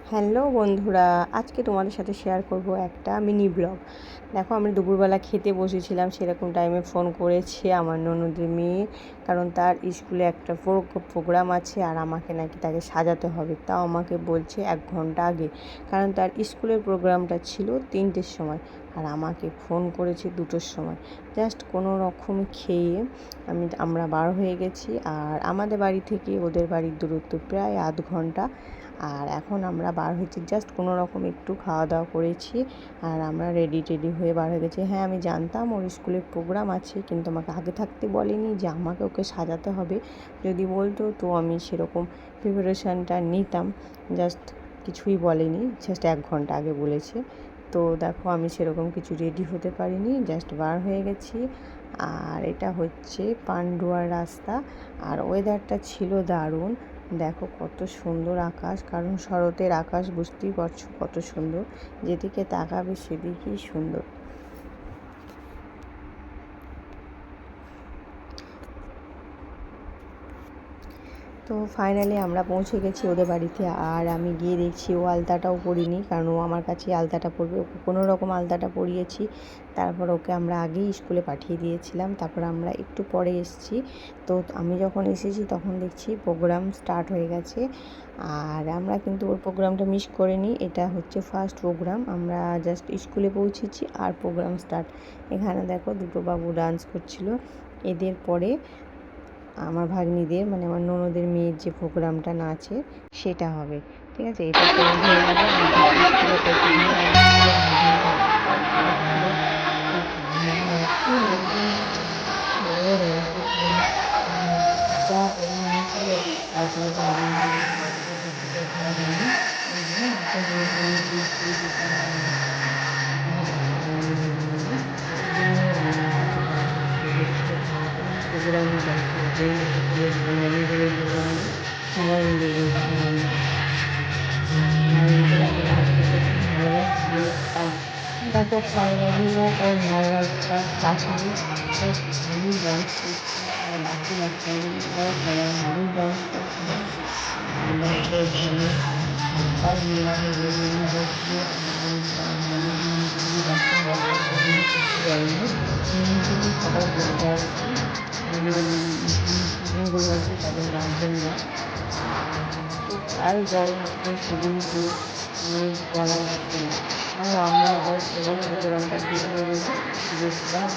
Hello বন্ধুরা, আজকে তোমাদের সাথে শেয়ার করব একটা মিনি ব্লগ। দেখো, আমি দুপুরবেলা খেতে বসেছিলাম, সেরকম টাইমে ফোন করেছে আমার ননদের মেয়ে, কারণ তার স্কুলে একটা প্রোগ্রাম আছে আর আমাকে নাকি তাকে সাজাতে হবে। তাও আমাকে বলছে 1 ঘন্টা আগে, কারণ তার স্কুলের প্রোগ্রামটা ছিল 3টের সময় আর আমাকে ফোন করেছে 2টোর সময়। জাস্ট কোনো রকম খেয়ে আমরা বার হয়ে গেছি। আর আমাদের বাড়ি থেকে ওদের বাড়ির দূরত্ব প্রায় আধ ঘন্টা। আর এখন আমরা বার হয়েছি, জাস্ট কোনো রকম একটু খাওয়া দাওয়া করেছি আর আমরা রেডি হয়ে বার হয়ে গেছি। হ্যাঁ, আমি জানতাম ওর স্কুলের প্রোগ্রাম আছে, কিন্তু আমাকে আগে থাকতে বলেনি যে আমাকে ওকে সাজাতে হবে। যদি বলতো তো আমি সেরকম প্রিপারেশানটা নিতাম। জাস্ট কিছুই বলেনি, জাস্ট 1 ঘন্টা আগে বলেছে। তো দেখো, আমি সেরকম কিছু রেডি হতে পারিনি, জাস্ট বার হয়ে গেছি। আর এটা হচ্ছে পান্ডুয়ার রাস্তা, আর ওয়েদারটা ছিল দারুণ। দেখো কত সুন্দর আকাশ, কারণ শরতের আকাশ, বুঝতেই পারছো কত সুন্দর, যেদিকে তাকাবে সেদিকেই সুন্দর। তো ফাইনালি আমরা পৌঁছে গেছি ওদের বাড়িতে। আর আমি গিয়ে দেখছি ও আলতাটাও পরিনি, কারণ ও আমার কাছে আলতাটা পরবে। ওকে কোনো রকম আলতাটা পরিয়েছি, তারপর ওকে আমরা আগেই স্কুলে পাঠিয়ে দিয়েছিলাম। তারপর আমরা একটু পরে এসেছি। তো আমি যখন এসেছি তখন দেখছি প্রোগ্রাম স্টার্ট হয়ে গেছে। আর আমরা কিন্তু ওর প্রোগ্রামটা মিস করিনি, এটা হচ্ছে ফার্স্ট প্রোগ্রাম। আমরা জাস্ট স্কুলে পৌঁছেছি আর প্রোগ্রাম স্টার্ট। এখানে দেখো দুটো বাবু ডান্স করছিল। এদের পরে আমার ভাগ্নিদের, মানে আমার ননদের মেয়ের যে প্রোগ্রামটা নাচে সেটা হবে। ঠিক আছে, এটা চেঞ্জ হয়ে গেল। আর জল সেদিনকে বলা হচ্ছে না। আর আমরা প্রোগ্রামটা দেখলাম পরিষ্কার